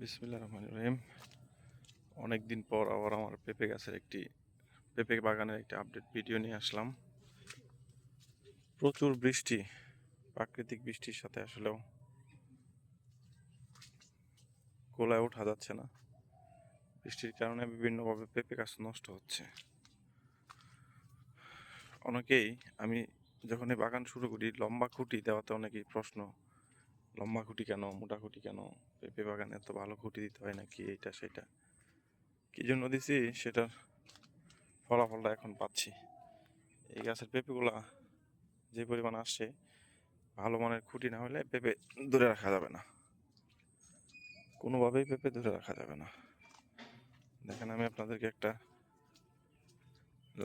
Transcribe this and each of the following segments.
বিসমিল্লাহির রহমানির রহিম। অনেকদিন পর আবার আমার পেঁপে বাগানের একটি আপডেট ভিডিও নিয়ে আসলাম। প্রচুর বৃষ্টি, প্রাকৃতিক বৃষ্টির সাথে আসলেও গোলায় ওঠা যাচ্ছে না। বৃষ্টির কারণে বিভিন্নভাবে পেঁপে গাছ নষ্ট হচ্ছে। অনেকেই আমি যখন এই বাগান শুরু করি, লম্বা খুঁটি দেওয়াতে অনেকেই প্রশ্ন, লম্বা খুঁটি কেন, মোটা খুঁটি কেন, পেঁপে বাগানে এত ভালো খুঁটি দিতে হয় নাকি, এইটা সেটা কি জন্য দিছি সেটার ফলাফলটা এখন পাচ্ছি। এই গাছের পেঁপেগুলা যে পরিমাণ আসছে, ভালো মানের খুঁটি না হলে পেঁপে ধরে রাখা যাবে না, কোনোভাবেই পেঁপে ধরে রাখা যাবে না। দেখেন, আমি আপনাদেরকে একটা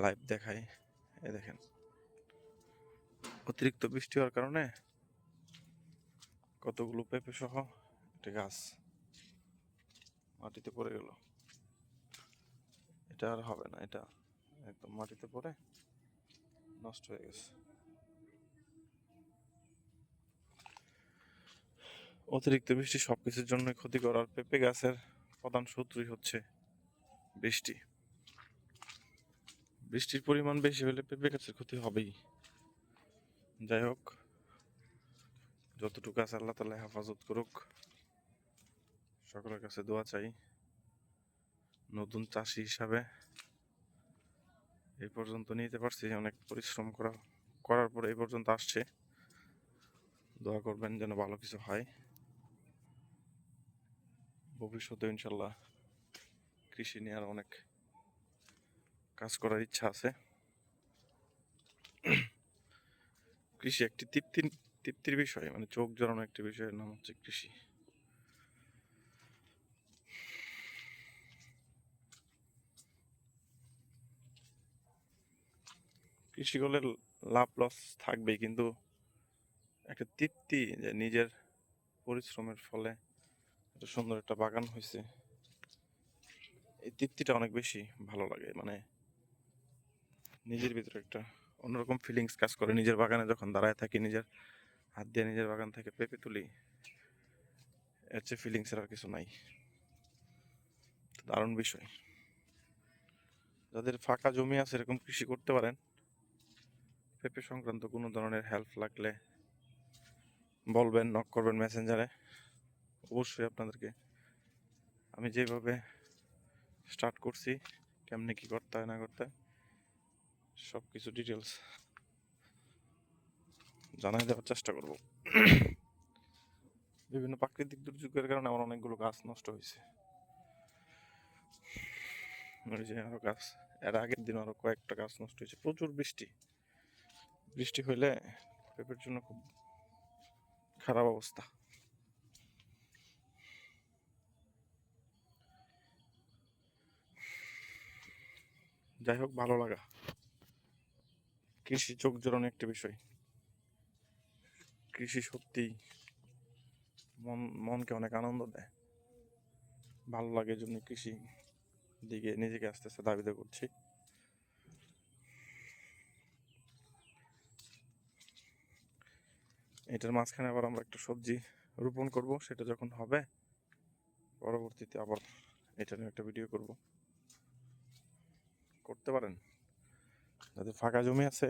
লাইভ দেখাই। এ দেখেন, অতিরিক্ত বৃষ্টি হওয়ার কারণে কতগুলো পেঁপে সহ একটা গাছ মাটিতে পড়ে গেল। এটা আর হবে না, এটা একদম মাটিতে পড়ে নষ্ট হয়ে গেছে। অতিরিক্ত বৃষ্টি সবকিছুর জন্য ক্ষতিকর, আর পেঁপে গাছের প্রধান শত্রুই হচ্ছে বৃষ্টি। বৃষ্টির পরিমাণ বেশি হলে পেঁপে গাছের ক্ষতি হবেই। যাই হোক, যতটুকু আছে আল্লাহ তাআলা হেফাজত করুক, সকলের কাছে দোয়া চাই। নতুন চাষি হিসাবে এই পর্যন্ত নিতে পারছি, অনেক পরিশ্রম করার পরে এই পর্যন্ত আসছে। দোয়া করবেন যেন ভালো কিছু হয়। ভবিষ্যতে ইনশাল্লাহ কৃষি নিয়ে আর অনেক কাজ করার ইচ্ছা আছে। কৃষি একটি তৃপ্তির বিষয়, মানে চোখ জড়ানো একটি বিষয়ের নাম হচ্ছে কৃষি। কৃষি করলে লাভ লস থাকবেই, কিন্তু একটা তৃপ্তি যে নিজের পরিশ্রমের ফলে এত সুন্দর একটা বাগান হয়েছে, এই তৃপ্তিটা অনেক বেশি ভালো লাগে। মানে নিজের ভিতরে একটা অন্যরকম ফিলিংস কাজ করে। নিজের বাগানে যখন দাঁড়ায় থাকি, নিজের হাত দিয়ে নিজের বাগান থেকে পেঁপে তুলি, এর চেয়ে ফিলিংসের আর কিছু নাই। দারুণ বিষয়। যাদের ফাঁকা জমি আছে, এরকম কৃষি করতে পারেন। পেঁপে সংক্রান্ত কোনো ধরনের হেল্প লাগলে বলবেন, নক করবেন মেসেঞ্জারে। অবশ্যই আপনাদেরকে আমি যেভাবে স্টার্ট করছি, কেমনে কি করতে হয় না করতে হয়, সব কিছু ডিটেলস জানাই দেওয়ার চেষ্টা করব। বিভিন্ন প্রাকৃতিক দুর্যোগের কারণে আমার অনেকগুলো গাছ নষ্ট হয়েছে। ওই যে আরো গাছ, এর আগের দিন আরো কয়েকটা গাছ নষ্ট হয়েছে। প্রচুর বৃষ্টি হইলে পেঁপের জন্য খুব খারাপ অবস্থা। যাই হোক, ভালো লাগা, কৃষি চোখ জোড়ানো একটা বিষয়। কৃষি সত্যি মনকে অনেক আনন্দ দেয়, ভালো লাগে। জন্য কৃষি দিকে নিজেকে আস্তে আস্তে ধাবিত করছি। এটার মাঝখানে আবার আমরা একটা সবজি রোপণ করব, সেটা যখন হবে পরবর্তীতে আবার এটা নিয়ে একটা ভিডিও করতে পারেন। যাদের ফাঁকা জমি আছে,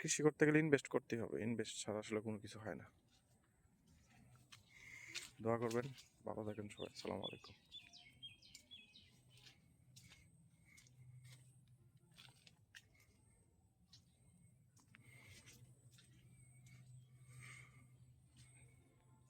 কৃষি করতে গেলে ইনভেস্ট করতেই হবে, ইনভেস্ট ছাড়া আসলে কোনো কিছু হয় না। দোয়া করবেন, ভালো থাকেন সবাই। আসসালামু আলাইকুম।